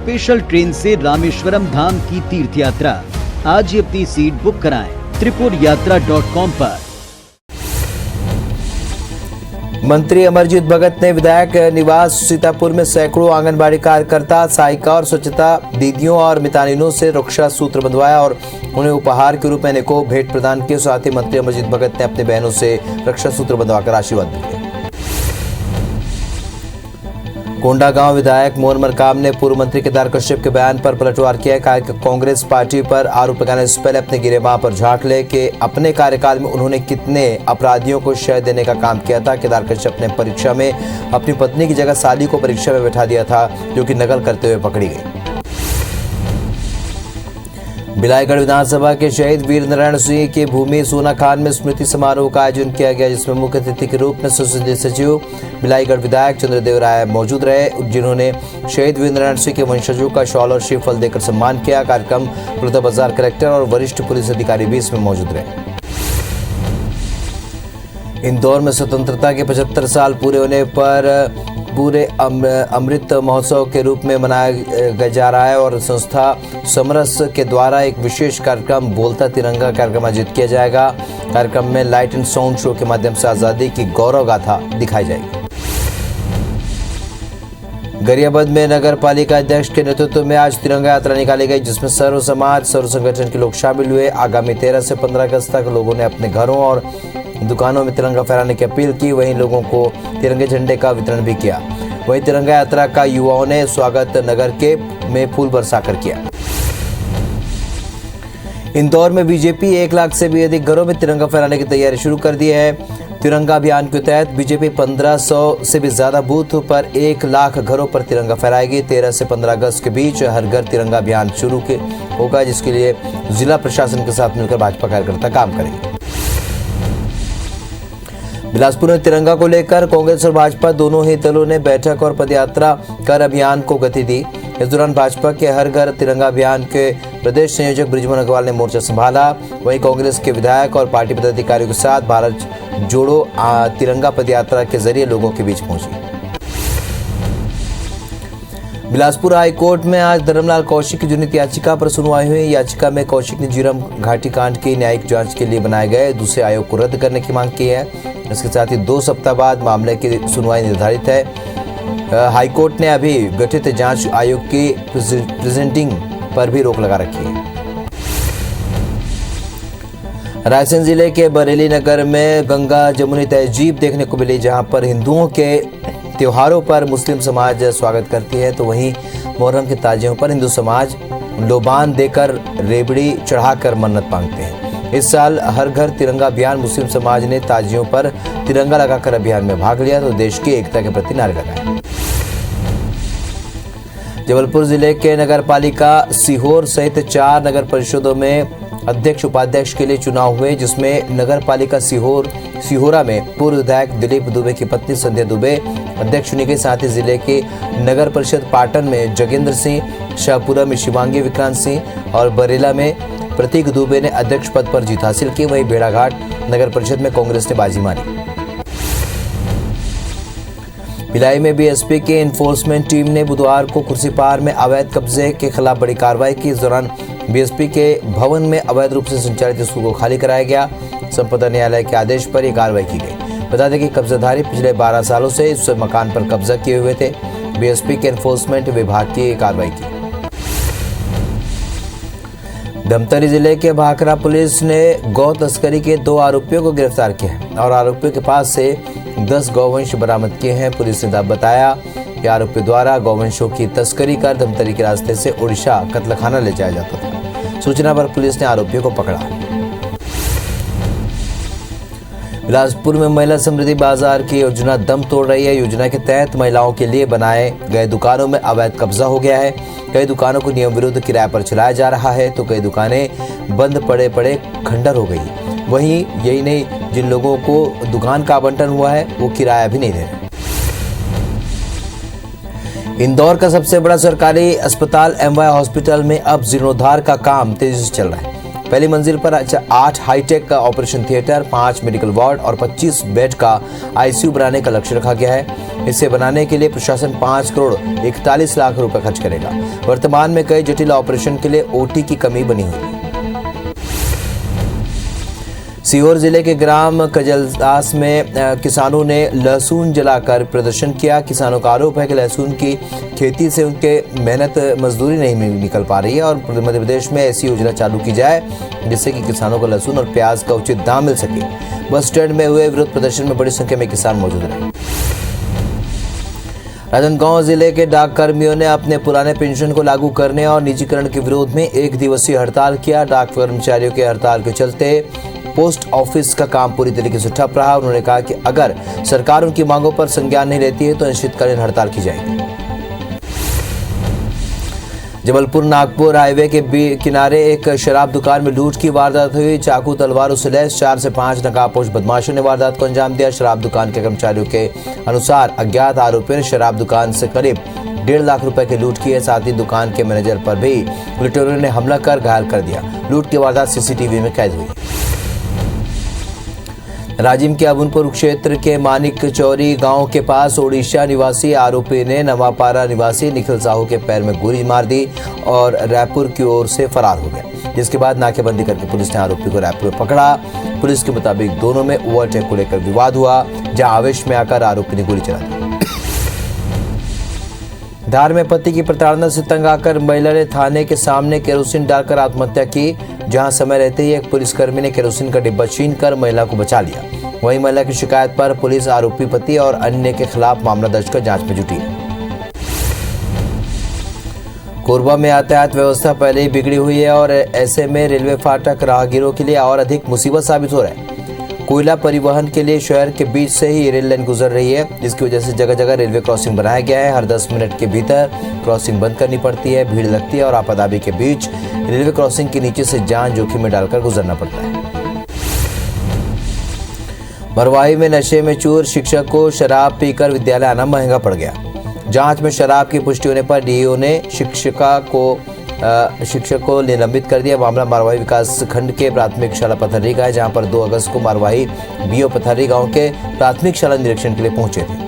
Special train से रामेश्वरम धाम की तीर्थ यात्रा। आज ही अपनी सीट बुक कराएं त्रिपुरयात्रा.com पर। मंत्री अमरजीत भगत ने विधायक निवास सीतापुर में सैकड़ों आंगनबाड़ी कार्यकर्ता, सहायिका और स्वच्छता दीदियों और मितानिनों से रक्षा सूत्र बंधवाया और उन्हें उपहार के रूप में अनेकों भेंट प्रदान किए। साथ ही मंत्री अमरजीत भगत ने अपनी बहनों से रक्षा सूत्र बंधवाकर आशीर्वाद दिए। कोंडागांव विधायक मोहन मरकाम ने पूर्व मंत्री केदार कश्यप के बयान पर पलटवार किया। कहा कि कांग्रेस पार्टी पर आरोप लगाने से पहले अपने गिरेबां पर झांक ले कि अपने कार्यकाल में उन्होंने कितने अपराधियों को शय देने का काम किया था। केदार कश्यप ने परीक्षा में अपनी पत्नी की जगह साली को परीक्षा में बैठा दिया था, जो कि नकल करते हुए पकड़ी गई। बिलाईगढ़ विधानसभा के शहीद वीर नारायण सिंह की भूमि सोना खान में स्मृति समारोह का आयोजन किया गया, जिसमें मुख्य अतिथि के रूप में संसदीय सचिव बिलाईगढ़ विधायक चंद्रदेव राय मौजूद रहे, जिन्होंने शहीद वीर नारायण सिंह के वंशजों का शॉल और श्रीफल देकर सम्मान किया। कार्यक्रम बलौदाबाजार कलेक्टर और वरिष्ठ पुलिस अधिकारी भी इसमें मौजूद रहे। इंदौर में स्वतंत्रता के 75 साल पूरे होने पर पूरे अमृत महोत्सव के रूप में मनाया जा रहा है और संस्था समरस के द्वारा एक विशेष कार्यक्रम बोलता तिरंगा कार्यक्रम आयोजित किया जाएगा। कार्यक्रम में लाइट एंड साउंड शो के माध्यम से आजादी की गौरव गाथा दिखाई जाएगी। गरियाबंद में नगर पालिका अध्यक्ष के नेतृत्व में आज तिरंगा यात्रा निकाली गई, जिसमें सर्व समाज सर्व संगठन के लोग शामिल हुए। आगामी 13 से 15 अगस्त तक लोगों ने अपने घरों और दुकानों में तिरंगा फहराने की अपील की। वहीं लोगों को तिरंगे झंडे का वितरण भी किया। वहीं तिरंगा यात्रा का युवाओं ने स्वागत नगर के में फूल बरसाकर किया। इंदौर में बीजेपी 1 लाख से भी अधिक घरों में तिरंगा फहराने की तैयारी शुरू कर दी है। तिरंगा अभियान के तहत बीजेपी 1500 से भी ज्यादा बूथ पर 1 लाख घरों पर तिरंगा फहराएगी। 13 से 15 अगस्त के बीच हर घर तिरंगा अभियान शुरू होगा, जिसके लिए जिला प्रशासन के साथ मिलकर भाजपा कार्यकर्ता काम करेंगे। बिलासपुर में तिरंगा को लेकर कांग्रेस और भाजपा दोनों ही दलों ने बैठक और पदयात्रा कर अभियान को गति दी। इस दौरान भाजपा के हर घर तिरंगा अभियान के प्रदेश संयोजक बृजमोहन अग्रवाल ने मोर्चा संभाला। वहीं कांग्रेस के विधायक और पार्टी पदाधिकारियों के साथ भारत जोड़ो तिरंगा पदयात्रा के जरिए लोगों के बीच पहुंची। बिलासपुर हाई कोर्ट में आज धर्मलाल कौशिक की जनहित याचिका पर सुनवाई हुई। याचिका में कौशिक ने झीरम घाटी कांड की न्यायिक जांच के लिए बनाए गए दूसरे आयोग को रद्द करने की मांग की है। इसके साथ ही 2 सप्ताह बाद मामले की सुनवाई निर्धारित है। हाईकोर्ट ने अभी गठित जांच आयोग की प्रेजेंटिंग पर भी रोक लगा रखी है। रायसेन जिले के बरेली नगर में गंगा जमुनी तहजीब देखने को मिली, जहां पर हिंदुओं के त्योहारों पर मुस्लिम समाज स्वागत करती है, तो वहीं मुहर्रम के ताजियों पर हिंदू समाज लोबान देकर रेवड़ी चढ़ाकर मन्नत मांगते हैं। इस साल हर घर तिरंगा अभियान मुस्लिम समाज ने ताजियों पर तिरंगा लगाकर अभियान में भाग लिया, तो देश की एकता के प्रति नारे लगाए। जबलपुर जिले के नगर पालिका सीहोर सहित 4 नगर परिषदों में अध्यक्ष उपाध्यक्ष के लिए चुनाव हुए, जिसमें नगर पालिका सिहोरा में पूर्व विधायक दिलीप दुबे की पत्नी संध्या दुबे अध्यक्ष चुनी गई। साथ ही जिले के नगर परिषद पाटन में जोगेंद्र सिंह, शाहपुरा में शिवांगी विक्रांत सिंह और बरेला में प्रतीक दुबे ने अध्यक्ष पद पर जीत हासिल की। वहीं भेड़ाघाट नगर परिषद में कांग्रेस ने बाजी मारी। भिलाई में बीएसपी की एनफोर्समेंट टीम ने बुधवार को कुर्सीपार में अवैध कब्जे के खिलाफ बड़ी कार्रवाई की। इस दौरान बीएसपी के भवन में अवैध रूप से संचालित स्कूल को खाली कराया गया। संपदा न्यायालय के आदेश पर यह कार्रवाई की गई। बता दें कि कब्जाधारी पिछले 12 सालों से इस मकान पर कब्जा किए हुए थे। बीएसपी के एनफोर्समेंट विभाग की कार्रवाई की। धमतरी जिले के भाखड़ा पुलिस ने गौ तस्करी के 2 आरोपियों को गिरफ्तार किया है और आरोपियों के पास से 10 गौवंश बरामद किए हैं। पुलिस ने बताया कि आरोपियों द्वारा गौवंशों की तस्करी कर धमतरी के रास्ते से ओडिशा कत्लखाना ले जाया जाता था। सूचना पर पुलिस ने आरोपियों को पकड़ा। बिलासपुर में महिला समृद्धि बाजार की योजना दम तोड़ रही है। योजना के तहत महिलाओं के लिए बनाए गए दुकानों में अवैध कब्जा हो गया है। कई दुकानों को नियम विरुद्ध किराए पर चलाया जा रहा है, तो कई दुकानें बंद पड़े खंडर हो गई। वहीं यही नहीं, जिन लोगों को दुकान का आवंटन हुआ है वो किराया भी नहीं दे रहे। इंदौर का सबसे बड़ा सरकारी अस्पताल एमवाय हॉस्पिटल में अब जीर्णोद्धार का काम तेजी से चल रहा है। पहली मंजिल पर 8 हाईटेक का ऑपरेशन थिएटर, 5 मेडिकल वार्ड और 25 बेड का आईसीयू बनाने का लक्ष्य रखा गया है। इसे बनाने के लिए प्रशासन 5 करोड़ 41 लाख रुपए खर्च करेगा। वर्तमान में कई जटिल ऑपरेशन के लिए ओटी की कमी बनी हुई है। सीहोर जिले के ग्राम कजलदास में किसानों ने लहसुन जलाकर प्रदर्शन किया। किसानों का आरोप है कि लहसुन की खेती से उनके मेहनत मजदूरी नहीं निकल पा रही है और मध्य प्रदेश में ऐसी योजना चालू की जाए जिससे कि किसानों को लहसुन और प्याज का उचित दाम मिल सके। बस स्टैंड में हुए विरोध प्रदर्शन में बड़ी संख्या में किसान मौजूद रहे। राजनांदगांव जिले के डाक कर्मियों ने अपने पुराने पेंशन को लागू करने और निजीकरण के विरोध में 1 दिवसीय हड़ताल किया। डाक कर्मचारियों के हड़ताल के चलते पोस्ट ऑफिस का काम पूरी तरीके से ठप रहा। उन्होंने कहा कि अगर सरकार उनकी मांगों पर संज्ञान नहीं लेती है तो अनिश्चितकालीन हड़ताल की जाएगी। जबलपुर नागपुर हाईवे के किनारे एक शराब दुकान में लूट की वारदात हुई। चाकू तलवारों से लैस 4 से 5 नकाबपोश बदमाशों ने वारदात को अंजाम दिया। शराब दुकान के कर्मचारियों के अनुसार अज्ञात आरोपियों ने शराब दुकान से करीब 1.5 लाख रुपए की लूट की है। साथ ही दुकान के मैनेजर पर भी लुटेरों ने हमला कर घायल कर दिया। लूट की वारदात सीसीटीवी में कैद हुई। राजिम के अबुनपुर क्षेत्र के मानिक चौरी गांव के पास ओडिशा निवासी आरोपी ने नवापारा निवासी निखिल साहू के पैर में गोली मार दी और रायपुर की ओर से फरार हो गया। जिसके बाद नाकेबंदी करके पुलिस ने आरोपी को रायपुर में पकड़ा। पुलिस के मुताबिक दोनों में ओवरटेक को लेकर विवाद हुआ, जहां आवेश में आकर आरोपी ने गोली चला दी। धार में पति की प्रताड़ना से तंग आकर महिला ने थाने के सामने केरोसिन डालकर आत्महत्या की। जहां समय रहते ही एक पुलिसकर्मी ने केरोसिन का डिब्बा छीनकर महिला को बचा लिया। वहीं महिला की शिकायत पर पुलिस आरोपी पति और अन्य के खिलाफ मामला दर्ज कर जांच में जुटी है। कोरबा में यातायात व्यवस्था पहले ही बिगड़ी हुई है और ऐसे में रेलवे फाटक राहगीरों के लिए और अधिक मुसीबत साबित हो रहा है। कोयला परिवहन के लिए शहर के बीच से ही रेल लाइन गुजर रही है, जिसकी वजह से जगह जगह रेलवे क्रॉसिंग बनाया गया है। हर 10 मिनट के भीतर क्रॉसिंग बंद करनी पड़ती है। भीड़ लगती है और आपादापी के बीच रेलवे क्रॉसिंग के नीचे से जान जोखिम में डालकर गुजरना पड़ता है। मरवाही में नशे में चूर शिक्षक को शराब पीकर विद्यालय आना महंगा पड़ गया। जांच में शराब की पुष्टि होने पर डीईओ ने शिक्षक को निलंबित कर दिया। मामला मरवाही विकास खंड के प्राथमिक शाला पथर्री का है, जहां पर 2 अगस्त को मरवाही बीओ पथर्री गांव के प्राथमिक शाला निरीक्षण के लिए पहुंचे थे।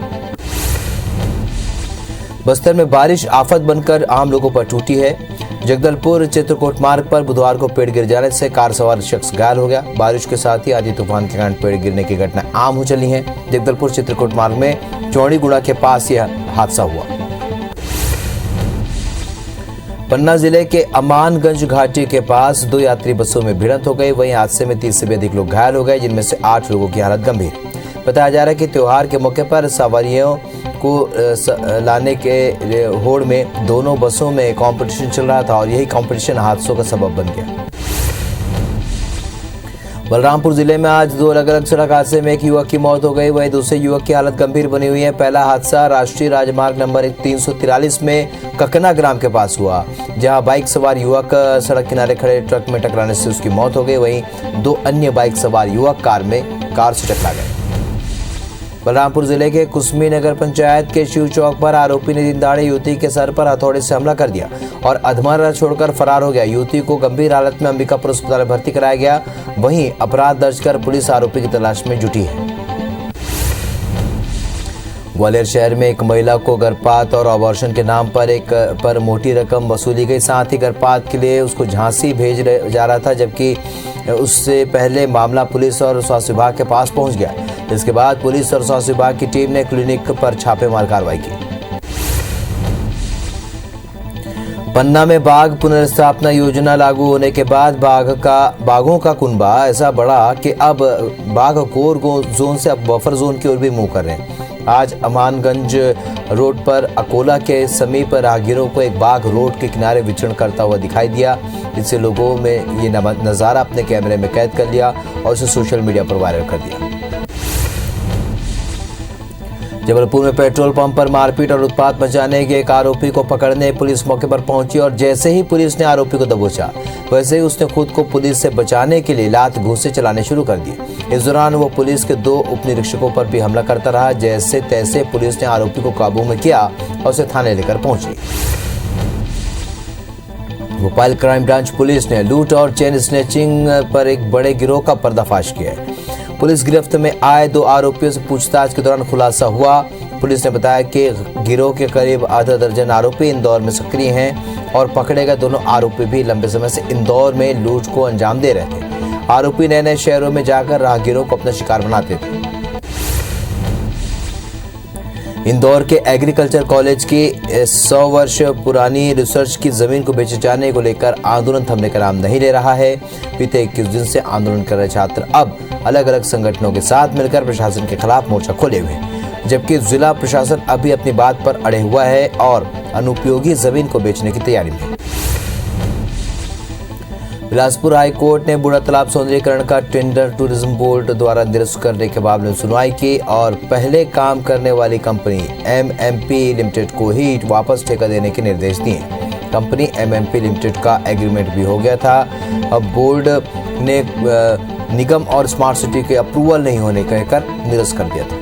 बस्तर में बारिश आफत बनकर आम लोगों पर टूटी है। जगदलपुर चित्रकूट मार्ग पर बुधवार को पेड़ गिर जाने से कार सवार शख्स घायल हो गया। बारिश के साथ ही आंधी तूफान के कारण पेड़ गिरने की घटना आम हो चली है। जगदलपुर चित्रकूट मार्ग में चौड़ीगुड़ा के पास यह हादसा हुआ। पन्ना जिले के अमानगंज घाटी के पास 2 यात्री बसों में भिड़ंत हो गई। वहीं हादसे में 30 से भी अधिक लोग घायल हो गए, जिनमें से 8 लोगों की हालत गंभीर। बताया जा रहा है कि त्योहार के मौके पर सवारियों को लाने के होड़ में दोनों बसों में कंपटीशन चल रहा था और यही कंपटीशन हादसों का सबब बन गया। बलरामपुर जिले में आज 2 अलग अलग सड़क हादसे में एक युवक की मौत हो गई, वहीं दूसरे युवक की हालत गंभीर बनी हुई है। पहला हादसा राष्ट्रीय राजमार्ग नंबर 343 में ककना ग्राम के पास हुआ, जहां बाइक सवार युवक सड़क किनारे खड़े ट्रक में टकराने से उसकी मौत हो गई। वहीं 2 अन्य बाइक सवार युवक कार से टकरा गए। बलरामपुर जिले के कुसमी नगर पंचायत के शिव चौक पर आरोपी ने दिनदहाड़े युवती के सर पर हथौड़े से हमला कर दिया और अधमरा छोड़कर फरार हो गया। युवती को गंभीर हालत में अंबिकापुर अस्पताल में भर्ती कराया गया। वहीं अपराध दर्ज कर पुलिस आरोपी की तलाश में जुटी है। ग्वालियर शहर में एक महिला को गर्भपात और अबॉर्शन के नाम पर मोटी रकम वसूली गई। साथ ही गर्भपात के लिए उसको झांसी भेज जा रहा था, जबकि उससे पहले मामला पुलिस और स्वास्थ्य विभाग के पास पहुंच गया। इसके बाद पुलिस और स्वास्थ्य विभाग की टीम ने क्लिनिक पर छापेमार कार्रवाई की। पन्ना में बाघ पुनर्स्थापना योजना लागू होने के बाद बाघों का कुनबा ऐसा बढ़ा कि अब बाघ कोर जोन से अब बफर जोन की ओर भी मुंह कर रहे हैं। आज अमानगंज रोड पर अकोला के समीप राहगीरों को एक बाघ रोड के किनारे विचरण करता हुआ दिखाई दिया। इससे लोगों में ये नज़ारा अपने कैमरे में कैद कर लिया और उसे सोशल मीडिया पर वायरल कर दिया। जबलपुर में पेट्रोल पंप पर मारपीट और उत्पात मचाने के एक आरोपी को पकड़ने पुलिस मौके पर पहुंची और जैसे ही पुलिस ने आरोपी को दबोचा, वैसे ही उसने खुद को पुलिस से बचाने के लिए लात घूंसे चलाने शुरू कर दिए। इस दौरान वो पुलिस के 2 उपनिरीक्षकों पर भी हमला करता रहा। जैसे तैसे पुलिस ने आरोपी को काबू में किया और उसे थाने लेकर पहुंची। भोपाल क्राइम ब्रांच पुलिस ने लूट और चेन स्नैचिंग पर एक बड़े गिरोह का पर्दाफाश किया है। पुलिस गिरफ्त में आए 2 आरोपियों से पूछताछ के दौरान खुलासा हुआ। पुलिस ने बताया कि गिरोह के करीब आधा दर्जन आरोपी इंदौर में सक्रिय हैं और पकड़े गए दोनों आरोपी भी लंबे समय से इंदौर में लूट को अंजाम दे रहे थे। आरोपी नए नए शहरों में जाकर राहगीरों को अपना शिकार बनाते थे। इंदौर के एग्रीकल्चर कॉलेज की 100 वर्ष पुरानी रिसर्च की जमीन को बेचे जाने को लेकर आंदोलन थमने का नाम नहीं ले रहा है। बीते 21 दिन से आंदोलन कर रहे छात्र अब अलग अलग संगठनों के साथ मिलकर प्रशासन के खिलाफ मोर्चा खोले हुए हैं, जबकि जिला प्रशासन अभी अपनी बात पर अड़े हुआ है और अनुपयोगी जमीन को बेचने की तैयारी में है। बिलासपुर हाई कोर्ट ने बूढ़ा तालाब सौंदर्यीकरण का टेंडर टूरिज्म बोर्ड द्वारा निरस्त करने के मामले में सुनवाई की और पहले काम करने वाली कंपनी MMP लिमिटेड को ही वापस ठेका देने के निर्देश दिए। कंपनी MMP लिमिटेड का एग्रीमेंट भी हो गया था। अब बोर्ड ने निगम और स्मार्ट सिटी के अप्रूवल नहीं होने कहकर निरस्त कर दिया था।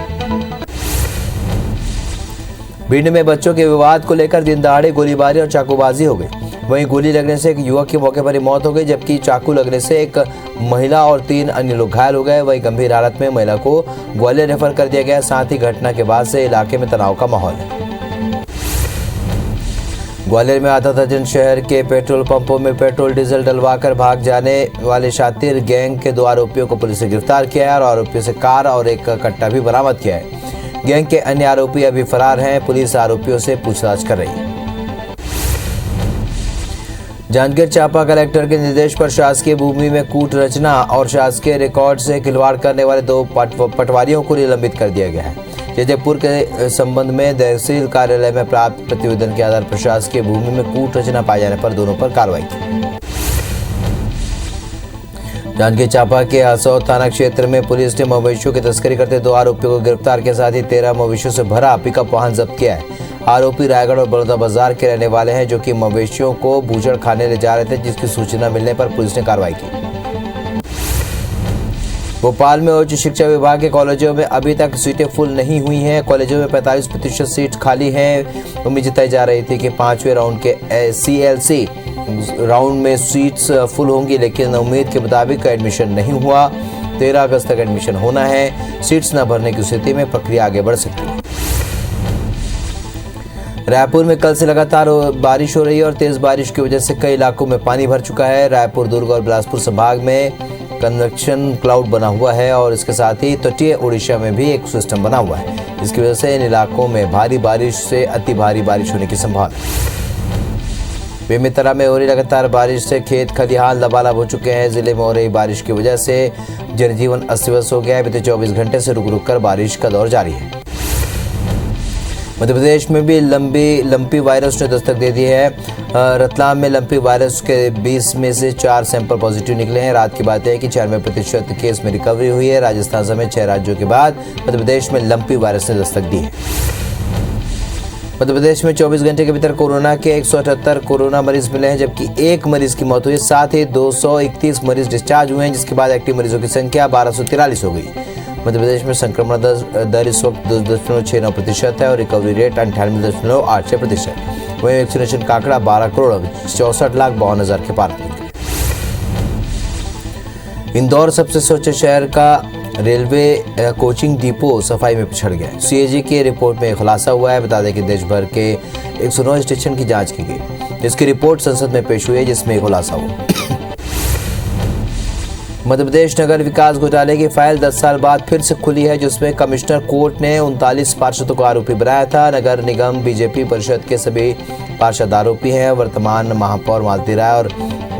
भिंड में बच्चों के विवाद को लेकर दिन दहाड़े गोलीबारी और चाकूबाजी हो गई। वहीं गोली लगने से एक युवक की मौके पर ही मौत हो गई, जबकि चाकू लगने से एक महिला और 3 अन्य लोग घायल हो गए। वहीं गंभीर हालत में महिला को ग्वालियर रेफर कर दिया गया। साथ ही घटना के बाद से इलाके में तनाव का माहौल है। ग्वालियर में आधा दर्जन शहर के पेट्रोल पंपों में पेट्रोल डीजल डलवाकर भाग जाने वाले शातिर गैंग के 2 आरोपियों को पुलिस ने गिरफ्तार किया है और आरोपियों से कार और एक कट्टा भी बरामद किया है। गैंग के अन्य आरोपी अभी फरार हैं। पुलिस आरोपियों से पूछताछ कर रही है। जांजगीर चांपा कलेक्टर के निर्देश पर शासकीय भूमि में कूट रचना और शासकीय रिकॉर्ड से खिलवाड़ करने वाले 2 पटवारियों को निलंबित कर दिया गया है। जयपुर के संबंध में तहसील कार्यालय में प्राप्त प्रतिवेदन के आधार पर शासकीय भूमि में कूट रचना पाए जाने पर दोनों पर कार्रवाई की। जांजगीर चांपा के हसौद थाना क्षेत्र में पुलिस ने मवेशियों की तस्करी करते 2 आरोपियों को गिरफ्तार किया। साथ ही 13 मवेशियों से भरा पिकअप वाहन जब्त किया है। आरोपी रायगढ़ और बड़ौदा बाजार के रहने वाले हैं, जो कि मवेशियों को बूचड़ खाने ले जा रहे थे, जिसकी सूचना मिलने पर पुलिस ने कार्रवाई की। भोपाल में उच्च शिक्षा विभाग के कॉलेजों में अभी तक सीटें फुल नहीं हुई हैं। कॉलेजों में 45% सीट खाली हैं। उम्मीद जताई जा रही थी कि 5वें राउंड के CLC राउंड में सीट्स फुल होंगी, लेकिन उम्मीद के मुताबिक एडमिशन नहीं हुआ। 13 अगस्त तक एडमिशन होना है। सीट्स न भरने की स्थिति में प्रक्रिया आगे बढ़ सकती है। रायपुर में कल से लगातार बारिश हो रही है और तेज बारिश की वजह से कई इलाकों में पानी भर चुका है। रायपुर, दुर्ग और बिलासपुर संभाग में कन्वेक्शन क्लाउड बना हुआ है और इसके साथ ही तटीय उड़ीसा में भी एक सिस्टम बना हुआ है। इसकी वजह से इन इलाकों में भारी बारिश से अति भारी बारिश होने की संभावना है। बेमेतरा में हो रही लगातार बारिश से खेत खलिहान लबालब हो चुके हैं। जिले में हो रही बारिश की वजह से जनजीवन अस्त व्यस्त हो गया है। बीते 24 घंटे से रुक रुक कर बारिश का दौर जारी है। मध्य प्रदेश में भी लंपी वायरस ने दस्तक दे दी है। रतलाम में लंपी वायरस के 20 में से 4 सैंपल पॉजिटिव निकले हैं। रात की बात है कि 96% केस में रिकवरी हुई है। राजस्थान समेत 6 राज्यों के बाद मध्य प्रदेश में लंपी वायरस ने दस्तक दी है। मध्य प्रदेश में 24 घंटे के भीतर कोरोना के 178 कोरोना मरीज मिले हैं, जबकि 1 मरीज की मौत हुई। साथ ही 231 मरीज डिस्चार्ज हुए हैं, जिसके बाद एक्टिव मरीजों की संख्या 1243 हो गई। मध्य प्रदेश में संक्रमण दर इस वक्त 2.69% है और रिकवरी रेट 98.86%। वहीं वैक्सीनेशन का आंकड़ा 12,64,52,000 के पार पहुंच गया। इंदौर सबसे स्वच्छ शहर का रेलवे कोचिंग डिपो सफाई में पिछड़ गया। CAG की रिपोर्ट में खुलासा हुआ है। बता दें कि देश भर के 109 स्टेशन की जांच की गई। इसकी रिपोर्ट संसद में पेश हुई है, जिसमें खुलासा हुआ। मध्य प्रदेश नगर विकास घोटाले की फाइल 10 साल बाद फिर से खुली है, जिसमें कमिश्नर कोर्ट ने 39 पार्षदों को आरोपी बनाया था। नगर निगम बीजेपी परिषद के सभी पार्षद आरोपी हैं। वर्तमान महापौर मालती राय और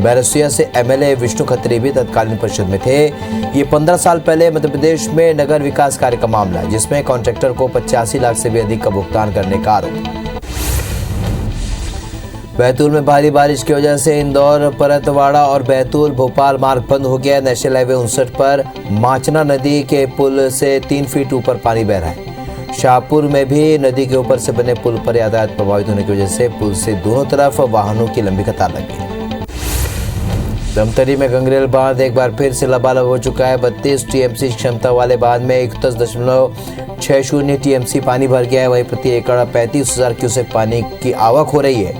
बैरसिया से MLA विष्णु खत्री भी तत्कालीन परिषद में थे। ये 15 साल पहले मध्य प्रदेश में नगर विकास कार्य का मामला है, जिसमें कॉन्ट्रैक्टर को 85 लाख से भी अधिक का भुगतान करने का आरोप है। बैतूल में भारी बारिश की वजह से इंदौर, परतवाड़ा और बैतूल भोपाल मार्ग बंद हो गया। नेशनल हाईवे 59 पर माचना नदी के पुल से 3 फीट ऊपर पानी बह रहा है। शाहपुर में भी नदी के ऊपर से बने पुल पर यातायात प्रभावित होने की वजह से पुल से दोनों तरफ वाहनों की लंबी कतार लग गई। धमतरी में गंगरेल बांध एक बार फिर से लबालब हो चुका है। 32 TMC क्षमता वाले बांध में 31.60 TMC पानी भर गया है। वहीं प्रति एकड़ 35,000 क्यूसेक पानी की आवक हो रही है।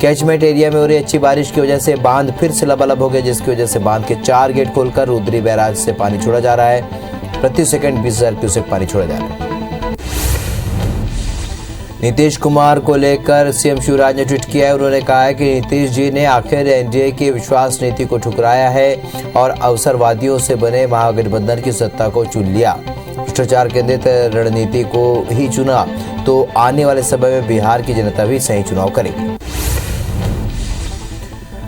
कैचमेंट एरिया में हो रही अच्छी बारिश की वजह से बांध फिर से लबालब हो गया, जिसकी वजह से बांध के 4 गेट खोलकर रुद्री बैराज से पानी छोड़ा जा रहा है। प्रति सेकंड 20,000 क्यूसेक पानी छोड़ा जा रहा है। नीतीश कुमार को लेकर सीएम शिवराज ने ट्वीट किया है। उन्होंने कहा है कि नीतीश जी ने आखिर एनडीए की विश्वास नीति को ठुकराया है और अवसरवादियों से बने महागठबंधन की सत्ता को चुन लिया। भ्रष्टाचार केंद्रित रणनीति को ही चुना तो आने वाले समय में बिहार की जनता भी सही चुनाव करेगी।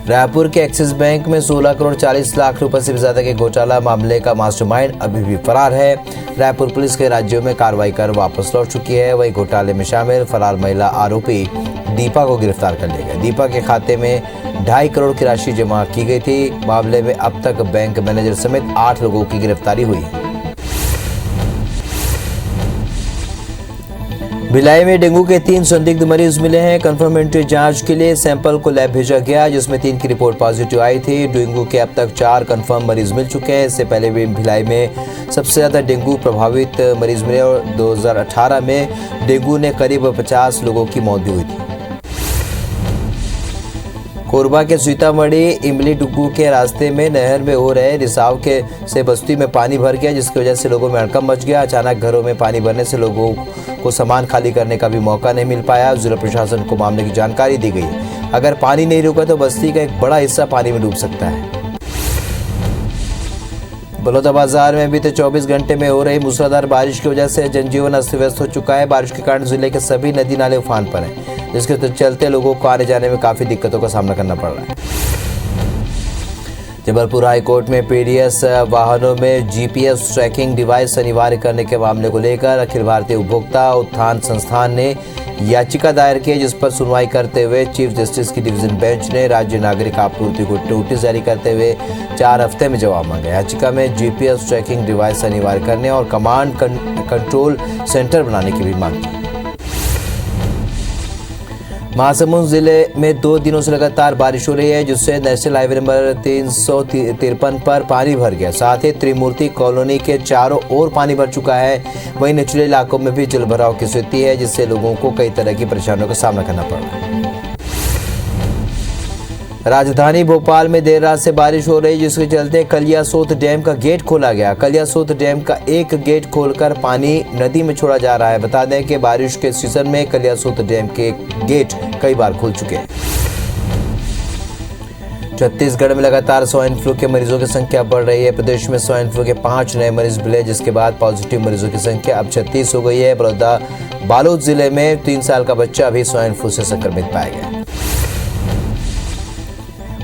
रायपुर के एक्सिस बैंक में 16 करोड़ 40 लाख रुपए से भी ज्यादा के घोटाला मामले का मास्टरमाइंड अभी भी फरार है। रायपुर पुलिस के राज्यों में कार्रवाई कर वापस लौट चुकी है। वही घोटाले में शामिल फरार महिला आरोपी दीपा को गिरफ्तार कर लिया गया। दीपा के खाते में 2.5 करोड़ की राशि जमा की गई थी। मामले में अब तक बैंक मैनेजर समेत 8 लोगों की गिरफ्तारी हुई है। भिलाई में डेंगू के 3 संदिग्ध मरीज मिले हैं। कंफर्मेटरी जांच के लिए सैंपल को लैब भेजा गया, जिसमें 3 की रिपोर्ट पॉजिटिव आई थी। डेंगू के अब तक 4 कंफर्म मरीज मिल चुके हैं। इससे पहले भी भिलाई में सबसे ज्यादा डेंगू प्रभावित मरीज मिले और 2018 में डेंगू ने करीब 50 लोगों की मौत भी हुई थी। कोरबा के सीतामढ़ी इमली डुग्गू के रास्ते में नहर में हो रहे रिसाव से बस्ती में पानी भर गया, जिसकी वजह से लोगों में हड़कंप मच गया। अचानक घरों में पानी भरने से लोगों को सामान खाली करने का भी मौका नहीं मिल पाया। जिला प्रशासन को मामले की जानकारी दी गई। अगर पानी नहीं रुका तो बस्ती का एक बड़ा हिस्सा पानी में डूब सकता है। बलौदाबाजार में बीते 24 घंटे में हो रही मूसलाधार बारिश की वजह से जनजीवन अस्त व्यस्त हो चुका है। बारिश के कारण जिले के सभी नदी नाले उफान पर हैं, जिसके चलते लोगों को आने जाने में काफी दिक्कतों का सामना करना पड़ रहा है। जबलपुर हाईकोर्ट में पीडीएस वाहनों में जीपीएस ट्रैकिंग डिवाइस अनिवार्य करने के मामले को लेकर अखिल भारतीय उपभोक्ता उत्थान संस्थान ने याचिका दायर की, जिस पर सुनवाई करते हुए चीफ जस्टिस की डिवीजन बेंच ने राज्य नागरिक आपूर्ति को नोटिस जारी करते हुए 4 हफ्ते में जवाब मांगा। याचिका में जीपीएस ट्रैकिंग डिवाइस अनिवार्य करने और कमांड कंट्रोल सेंटर बनाने की भी मांग की। महासमुंद जिले में 2 दिनों से लगातार बारिश हो रही है, जिससे नेशनल हाईवे नंबर 353 पर पानी भर गया। साथ ही त्रिमूर्ति कॉलोनी के चारों ओर पानी भर चुका है। वहीं निचले इलाकों में भी जलभराव की स्थिति है, जिससे लोगों को कई तरह की परेशानियों का सामना करना पड़ रहा है। राजधानी भोपाल में देर रात से बारिश हो रही, जिसके चलते कलियासोत डैम का गेट खोला गया। कलियासोत डैम का एक गेट खोलकर पानी नदी में छोड़ा जा रहा है। बता दें कि बारिश के सीजन में कलियासोत डैम के गेट कई बार खुल चुके हैं। छत्तीसगढ़ में लगातार स्वाइन फ्लू के मरीजों की संख्या बढ़ रही है। प्रदेश में स्वाइन फ्लू के 5 नए मरीज मिले, जिसके बाद पॉजिटिव मरीजों की संख्या अब 36 हो गई है। बालोद जिले में 3 साल का बच्चा भी स्वाइन फ्लू से संक्रमित पाया गया।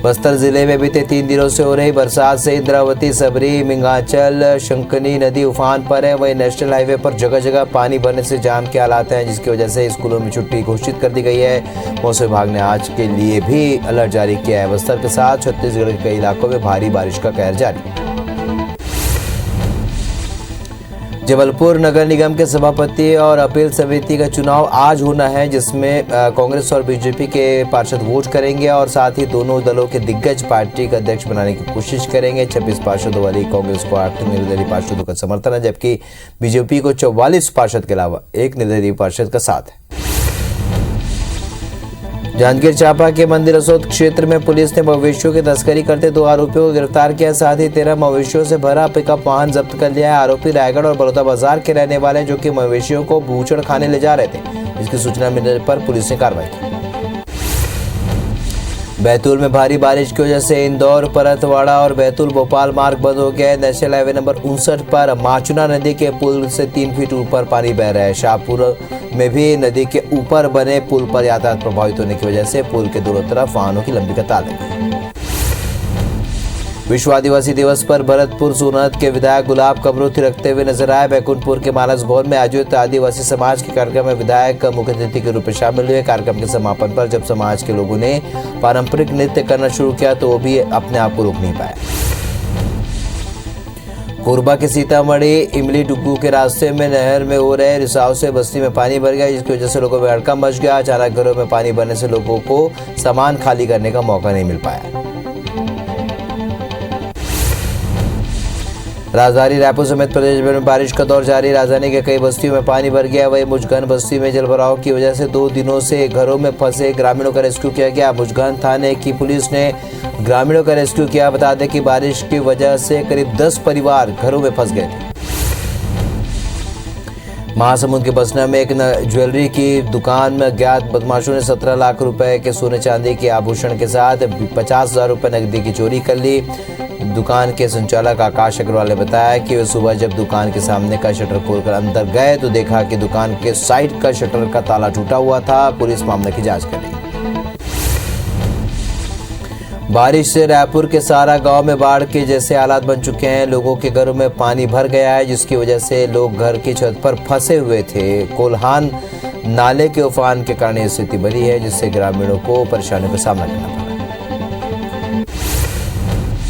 बस्तर जिले में बीते 3 दिनों से हो रही बरसात से इंद्रावती, सबरी, मिंगाचल, शंकनी नदी उफान पर है। वहीं नेशनल हाईवे पर जगह जगह पानी भरने से जाम के हालात हैं, जिसकी वजह से स्कूलों में छुट्टी घोषित कर दी गई है। मौसम विभाग ने आज के लिए भी अलर्ट जारी किया है। बस्तर के साथ छत्तीसगढ़ के कई इलाकों में भारी बारिश का कहर जारी। जबलपुर नगर निगम के सभापति और अपील समिति का चुनाव आज होना है, जिसमें कांग्रेस और बीजेपी के पार्षद वोट करेंगे और साथ ही दोनों दलों के दिग्गज पार्टी का अध्यक्ष बनाने की कोशिश करेंगे। 26 पार्षदों वाली कांग्रेस को 8 निर्दलीय पार्षदों का समर्थन है, जबकि बीजेपी को 44 पार्षद के अलावा 1 निर्दलीय पार्षद का साथ है। जांजगीर चांपा के मंदिर असोद क्षेत्र में पुलिस ने मवेशियों की तस्करी करते 2 आरोपियों को गिरफ्तार किया। साथ ही 13 मवेशियों से भरा पिकअप वाहन जब्त कर लिया है। आरोपी रायगढ़ और बलौदाबाजार के रहने वाले, जो कि मवेशियों को बूचड़ खाने ले जा रहे थे। इसकी सूचना मिलने पर पुलिस ने कार्रवाई की। बैतूल में भारी बारिश की वजह से इंदौर, परतवाड़ा और बैतूल भोपाल मार्ग बंद हो गया है। नेशनल हाईवे नंबर 59 पर माचुना नदी के पुल से 3 फीट ऊपर पानी बह रहा है। शाहपुर में भी नदी के ऊपर बने पुल पर यातायात प्रभावित होने की वजह से पुल के दोनों तरफ वाहनों की लंबी कतार लगी। विश्व आदिवासी दिवस पर भरतपुर सोनहत के विधायक गुलाब कमरू थिरकते हुए नजर आए। बैकुंठपुर के मानस भवन में आयोजित आदिवासी समाज के कार्यक्रम में विधायक मुख्य अतिथि के रूप में शामिल हुए। कार्यक्रम के समापन पर जब समाज के लोगों ने पारंपरिक नृत्य करना शुरू किया तो वो भी अपने आप को रोक नहीं पाए। कोरबा के सीतामढ़ी इमली डुग्गू के रास्ते में नहर में हो रहे रिसाव से बस्ती में पानी भर गया, जिसकी वजह से लोगों में हड़कंप मच गया। अचानक घरों में पानी भरने से लोगों को सामान खाली करने का मौका नहीं मिल पाया। राजधानी रायपुर समेत प्रदेश भर में बारिश का दौर जारी। राजधानी के कई बस्तियों में पानी भर गया। वहीं मुजगन बस्ती में जलभराव की वजह से 2 दिनों से घरों में फंसे ग्रामीणों का रेस्क्यू किया गया। मुजगन थाने की पुलिस ने ग्रामीणों का रेस्क्यू किया। बता दें कि बारिश की वजह से करीब 10 परिवार घरों में फंस गए थे। महासमुंद के बसना में एक ज्वेलरी की दुकान में अज्ञात बदमाशों ने 17 लाख रुपए के सोने चांदी के आभूषण के साथ 50,000 रुपए नकदी की चोरी कर ली। दुकान के संचालक आकाश अग्रवाल ने बताया कि वे सुबह जब दुकान के सामने का शटर खोलकर अंदर गए तो देखा कि दुकान के साइड का शटर का ताला टूटा हुआ था। पुलिस मामले की जांच कर रही है। बारिश से रायपुर के सारा गांव में बाढ़ के जैसे हालात बन चुके हैं। लोगों के घरों में पानी भर गया है, जिसकी वजह से लोग घर की छत पर फंसे हुए थे। कोल्हान नाले के उफान के कारण यह स्थिति बनी है, जिससे ग्रामीणों को परेशानियों का सामना करना पड़ा।